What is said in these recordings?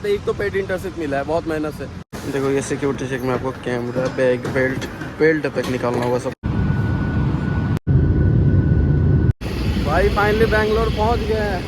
एक तो paid internship मिला है बहुत मेहनत से। देखो ये सिक्योरिटी चेक में आपको कैमरा, बैग, बेल्ट तक निकालना होगा सब। भाई फाइनली बैंगलोर पहुंच गए हैं।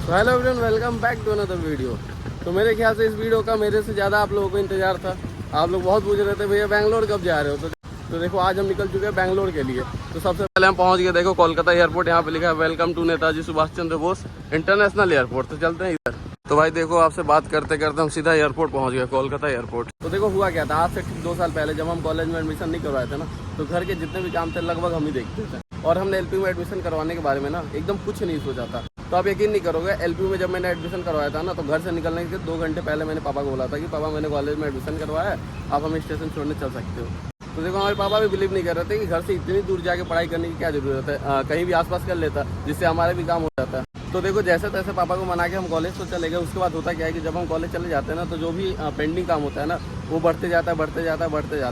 Hello everyone, welcome back to another video. तो मेरे ख्याल से इस वीडियो का मेरे से ज़्यादा आप लोगों को इंतजार था। आप लोग बहुत पूछ रहे थे भैया बैंगलोर कब जा रहे हो। तो देखो आज हम निकल चुके हैं बैंगलोर के लिए। तो सबसे पहले हम पहुंच गए, देखो कोलकाता एयरपोर्ट, यहाँ पे लिखा है welcome to Netaji Subhash Chandra Bose international airport. तो चलते हैं इधर। तो भाई देखो आपसे बात करते करते हम सीधा एयरपोर्ट पहुंच गए, कोलकाता एयरपोर्ट। तो देखो हुआ क्या था, आज से ठीक 2 साल पहले जब हम कॉलेज में एडमिशन नहीं करवाए थे ना, तो घर के जितने भी काम थे लगभग हम ही देखते थे। और हमने एलपी में एडमिशन करवाने के बारे में ना एकदम कुछ नहीं सोचा था। तो आप यकीन नहीं करोगे, एलपी में जब मैंने एडमिशन करवाया था ना, तो घर से निकलने के 2 घंटे पहले मैंने पापा को बोला था कि पापा मैंने कॉलेज में एडमिशन करवाया है, आप हमें स्टेशन छोड़ने चल सकते हो। तो देखो हमारे पापा भी बिलीव नहीं कर रहे थे कि घर से इतनी दूर जाके पढ़ाई करने की क्या जरूरत है, कहीं भी आसपास कर लेता जिससे हमारे भी काम हो जाता है। तो देखो जैसे तैसे पापा को मना के हम कॉलेज तो चले गए। उसके बाद होता क्या है कि जब हम कॉलेज चले जाते हैं ना, तो जो भी पेंडिंग काम होता है ना, वो बढ़ते जाता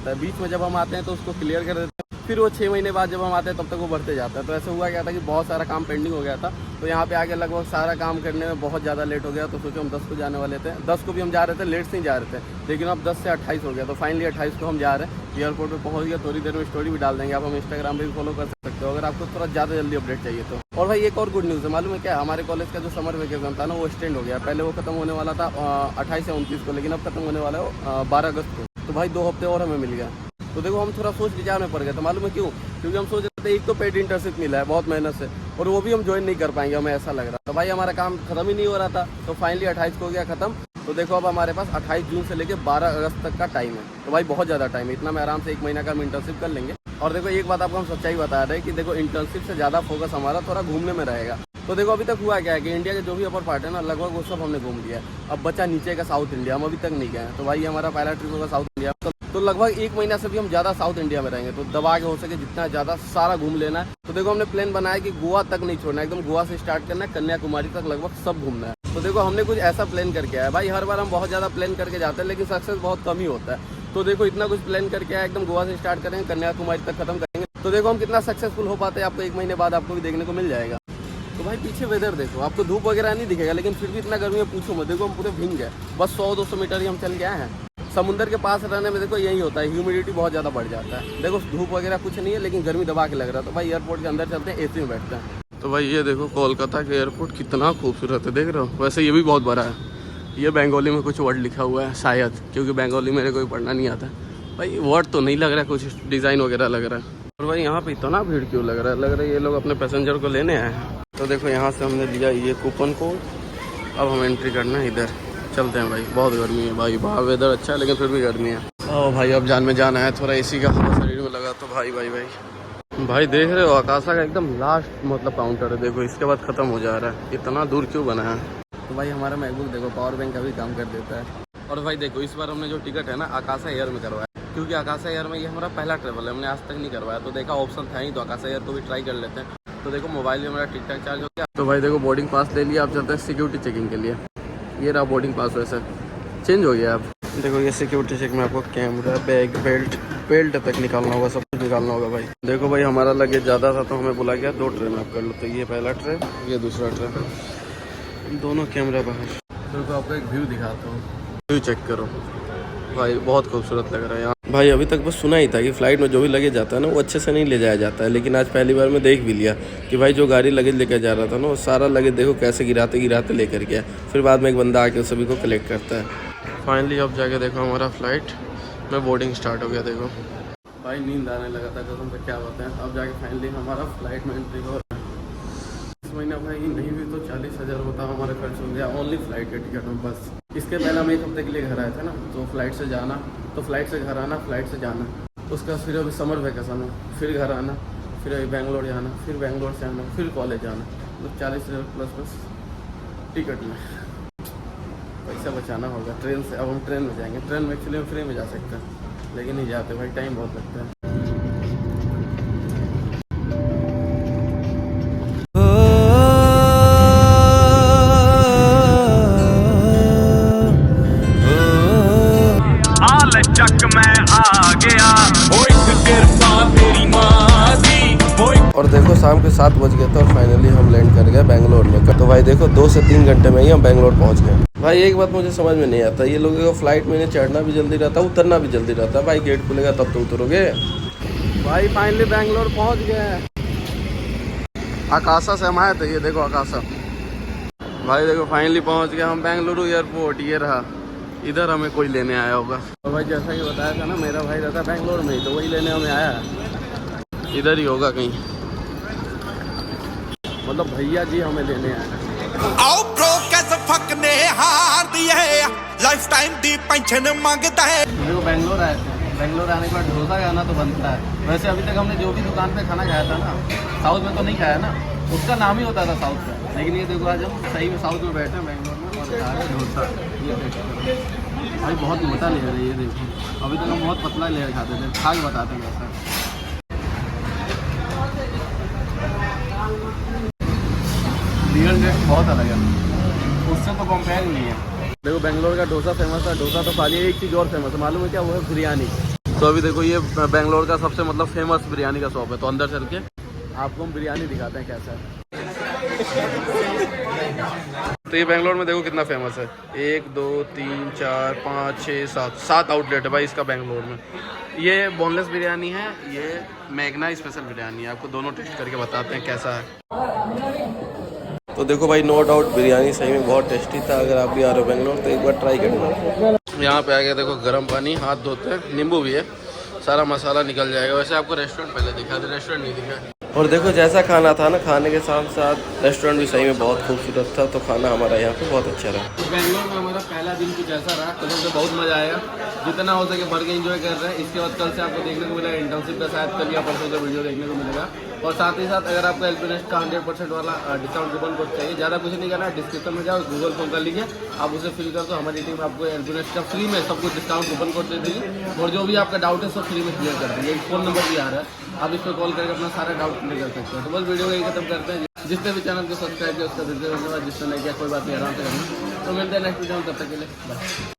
है। बीच में जब हम आते हैं तो उसको क्लियर कर देते हैं। फिर वो 6 महीने बाद जब हम आते हैं तब तक वो बढ़ते जाता है। तो ऐसे हुआ क्या था कि बहुत सारा काम पेंडिंग हो गया था। तो यहाँ पे आके लगभग सारा काम करने में बहुत ज़्यादा लेट हो गया। तो सोचो हम 10 को जाने वाले थे, 10 को भी हम जा रहे थे, लेट से ही जा रहे थे, लेकिन अब 10 से 28 हो गया। तो फाइनली 28 को हम जा रहे हैं, एयरपोर्ट पे पहुँच गया। थोड़ी देर में स्टोरी भी डाल देंगे, आप हम इंस्टाग्राम पे भी फॉलो कर सकते हो अगर आपको थोड़ा ज़्यादा जल्दी अपडेट चाहिए तो। और भाई एक और गुड न्यूज़ है, मालूम है क्या, हमारे कॉलेज का जो समर वेकेशन था ना, वो एक्सटेंड हो गया। पहले वो खत्म होने वाला था 28 या 29 को, लेकिन अब खत्म होने वाला है 12 अगस्त को। तो भाई 2 हफ्ते और हमें मिल गया। तो देखो हम थोड़ा सोच विचार में पड़ गए थे, मालूम है क्यों? क्योंकि हम सोच रहे थे एक तो पेड इंटर्नशिप मिला है बहुत मेहनत से, और वो भी हम ज्वाइन नहीं कर पाएंगे, हमें ऐसा लग रहा था। भाई हमारा काम खत्म ही नहीं हो रहा था। तो फाइनली 28 को हो गया खत्म। तो देखो अब हमारे पास 28 जून से लेकर 12 अगस्त तक का टाइम है। तो भाई बहुत ज़्यादा टाइम है, इतना में आराम से 1 महीना का हम इंटर्नशिप कर लेंगे। और देखो एक बात आपको हम सच्चाई बता रहे हैं कि देखो इंटर्नशिप से ज़्यादा फोकस हमारा थोड़ा घूमने में रहेगा। तो देखो अभी तक हुआ क्या है कि इंडिया के जो भी अपर पार्ट है ना, लगभग वो सब हमने घूम लिया है। अब बचा नीचे का साउथ इंडिया, हम अभी तक नहीं गए हैं। तो भाई हमारा पहला ट्रिप होगा साउथ इंडिया। तो लगभग 1 महीना से भी हम ज़्यादा साउथ इंडिया में रहेंगे। तो दबा के हो सके जितना ज़्यादा सारा घूम लेना है। तो देखो हमने प्लान बनाया कि गोवा तक नहीं छोड़ना है, एकदम गोवा से स्टार्ट करना है, कन्याकुमारी तक लगभग सब घूमना है। तो देखो हमने कुछ ऐसा प्लान करके आया। भाई हर बार हम बहुत ज़्यादा प्लान करके जाते हैं, लेकिन सक्सेस बहुत कम ही होता है। तो देखो इतना कुछ प्लान करके आया, एकदम गोवा से स्टार्ट करेंगे, कन्याकुमारी तक खत्म करेंगे। तो देखो हम कितना सक्सेसफुल हो पाते हैं, आपको 1 महीने बाद आपको भी देखने को मिल जाएगा। तो भाई पीछे वेदर देखो, आपको धूप वगैरह नहीं दिखेगा, लेकिन फिर भी इतना गर्मी है पूछो मत। देखो हम पूरे भीग गए, बस 100-200 मीटर ही हम चल गए हैं। समुद्र के पास रहने में देखो यही होता है, ह्यूमिडिटी बहुत ज़्यादा बढ़ जाता है। देखो धूप वगैरह कुछ नहीं है, लेकिन गर्मी दबा के लग रहा है। तो भाई एयरपोर्ट के अंदर चलते हैं, एसी में बैठते हैं। तो भाई ये देखो कोलकाता के एयरपोर्ट कितना खूबसूरत है, देख रहे हो? वैसे ये भी बहुत बड़ा है। ये बंगाली में कुछ वर्ड लिखा हुआ है शायद, क्योंकि बंगाली मेरे कोई पढ़ना नहीं आता। भाई वर्ड तो नहीं लग रहा है, कुछ डिज़ाइन वगैरह लग रहा है। और भाई यहाँ पे इतना भीड़ क्यों लग रहा है ये लोग अपने पैसेंजर को लेने आए हैं। तो देखो यहाँ से हमने लिया ये कूपन कोड, अब हम एंट्री करना है इधर। चलते हैं भाई, बहुत गर्मी है भाई, बाहर वेदर अच्छा है लेकिन फिर भी गर्मी है। ओ भाई अब जान में जाना है, थोड़ा एसी का हवा शरीर में लगा। तो भाई देख रहे हो आकाशा का एकदम लास्ट मतलब काउंटर है। देखो इसके बाद खत्म हो जा रहा है, इतना दूर क्यों बना है। तो भाई हमारा मैकबुक देखो पावर बैंक का भी काम कर देता है। और भाई देखो इस बार हमने जो टिकट है ना आकाशा एयर में करवाया, क्योंकि आकाशा एयर में ये हमारा पहला ट्रेवल है, हमने आज तक नहीं करवाया। तो देखा ऑप्शन था ही, तो आकाशा एयर को भी ट्राई कर लेते हैं। तो देखो मोबाइल में हमारा टिकट चार्ज हो गया। तो भाई देखो बोर्डिंग पास ले लिया, आप चलते हैं सिक्योरिटी चेकिंग के लिए। ये रहा बोर्डिंग पास, वैसे चेंज हो गया अब। देखो ये सिक्योरिटी चेक में आपको कैमरा, बैग, बेल्ट तक निकालना होगा, सब कुछ निकालना होगा भाई। देखो भाई हमारा लगेज ज़्यादा था तो हमें बोला गया 2 ट्रे में आप कर लो। तो ये पहला ट्रे, ये दूसरा ट्रे, दोनों कैमरा बाहर। तो आपको एक व्यू दिखाता हूँ, व्यू चेक करो भाई, बहुत खूबसूरत लग रहा है यहाँ। भाई अभी तक बस सुना ही था कि फ़्लाइट में जो भी लगेज जाता है ना, वो अच्छे से नहीं ले जाया जाता है, लेकिन आज पहली बार मैं देख भी लिया कि भाई जो गाड़ी लगेज लेकर जा रहा था ना, वो सारा लगेज देखो कैसे गिराते लेकर गया। फिर बाद में एक बंदा आके उस सभी को कलेक्ट करता है। फाइनली अब जाके देखो हमारा फ्लाइट में बोर्डिंग स्टार्ट हो गया। देखो भाई नींद आने लगा था कसम से, क्या बात है। अब जाके फाइनली हमारा फ्लाइट में एंट्री हो। इस महीना भाई नहीं भी तो 40,000 होता हमारा खर्च हो गया ओनली फ्लाइट के टिकट में बस। इसके पहले हम 1 हफ्ते के लिए घर आए थे ना, तो फ्लाइट से जाना, तो फ्लाइट से घर आना, फ्लाइट से जाना, उसका फिर अभी समर वेकेशन है, फिर घर आना, फिर अभी बैंगलोर जाना, फिर बैंगलोर से आना, फिर कॉलेज जाना। मतलब 40,000 प्लस बस टिकट में पैसा बचाना होगा। ट्रेन से अब हम ट्रेन में जाएंगे। ट्रेन में एक्चुअली फ्री में जा सकते हैं, लेकिन नहीं जाते भाई, टाइम बहुत लगता है। और देखो शाम के 7 बज गए थे और फाइनली हम लैंड कर गए बेंगलोर में। तो भाई देखो 2 से 3 घंटे में ही हम बेंगलोर पहुंच गए। भाई एक बात मुझे समझ में नहीं आता, ये लोगों को फ्लाइट में चढ़ना भी जल्दी रहता है, उतरना भी जल्दी रहता है। भाई गेट खुलेगा तब तो उतरोगे। भाई फाइनली बेंगलोर पहुंच गए। आकाशा से हम आए थे, ये देखो आकाशा। भाई देखो फाइनली पहुंच गए हम बेंगलुरु एयरपोर्ट। ये रहा, इधर हमें कोई लेने आया होगा। तो भाई जैसा कि बताया था ना, मेरा भाई रहता है बेंगलोर में ही, तो वही लेने हमें आया है। इधर ही होगा कहीं, मतलब भैया जी हमें लेने आए। आओ ब्रो कैसे फक ने हार दिया है, लाइफ टाइम दी पेंशन मांगता है। देखो बेंगलोर आए थे, बेंगलोर आने के बाद डोसा खाना तो बनता है। वैसे अभी तक हमने जो भी दुकान पे खाना खाया था ना, साउथ में तो नहीं खाया ना, उसका नाम ही होता था साउथ का। लेकिन ये देखो आज हम सही में साउथ में बैठे हैं बेंगलोर में और खा रहे डोसा। ये देखो भाई बहुत मोटा ले रहे, ये देखो अभी तक हम बहुत पतला लेयर खाते थे। खा के बताते हैं कैसा। रियल टेस्ट बहुत अलग है, उससे तो कंपेयर ही नहीं है। देखो बेंगलोर का डोसा फेमस है, डोसा तो खा लिया। एक चीज़ और फेमस है, मालूम है क्या? वो है बिरयानी। तो अभी देखो ये बेंगलोर का सबसे मतलब फेमस बिरयानी का शॉप है। तो अंदर चल के आपको हम बिरयानी दिखाते हैं कैसा है। तो ये बेंगलोर में देखो कितना फेमस है। 1 2 3 4 5 6 7 आउटलेट है भाई इसका बेंगलोर में। ये बोनलेस बिरयानी है, ये मैगना स्पेशल बिरयानी है। आपको दोनों टेस्ट करके बताते हैं कैसा है। तो देखो भाई नो डाउट बिरयानी सही में बहुत टेस्टी था। अगर आप भी आ रहे हो बेंगलोर तो एक बार ट्राई करना। यहाँ पे आ गया, देखो गर्म पानी, हाथ धोते हैं, नींबू भी है, सारा मसाला निकल जाएगा। वैसे आपको रेस्टोरेंट पहले दिखा दे, रेस्टोरेंट नहीं दिखा। और देखो जैसा खाना था ना, खाने के साथ साथ रेस्टोरेंट भी सही में बहुत खूबसूरत था। तो खाना हमारा यहाँ पे बहुत अच्छा रहा। तो बेंगलोर में हमारा पहला दिन कुछ ऐसा रहा, कसम से बहुत मज़ा आया। जितना हो सके भर के एंजॉय कर रहे हैं। इसके बाद कल से आपको देखने को मिलेगा इंटर्नशिप का, शायद कल या परसों का वीडियो देखने को मिलेगा। और साथ ही साथ अगर आपको एलपीनेस्ट का 100% वाला डिस्काउंट कूपन कोड चाहिए, ज़्यादा कुछ नहीं करना है, डिस्क्रिप्शन में जाओ, गूगल फॉर्म कर लीजिए, आप उसे फिल कर दो। हमारी टीम आपको एलपीनेस्ट का फ्री में सब कुछ डिस्काउंट कूपन कोड दे देगी। और जो भी आपका डाउट है सब फ्री में क्लियर कर देंगे। एक फ़ोन नंबर भी आ रहा है, आप इस पर कॉल करके अपना सारा डाउट क्लियर कर सकते हैं। तो बस वीडियो को यही खत्म करते हैं। जिसने भी चैनल को सब्सक्राइब किया उसका दिल से धन्यवाद, जिसने नहीं किया कोई बात नहीं, आराम से करना। तो मिलते हैं नेक्स्ट वीडियो में, तब तक के लिए बाय।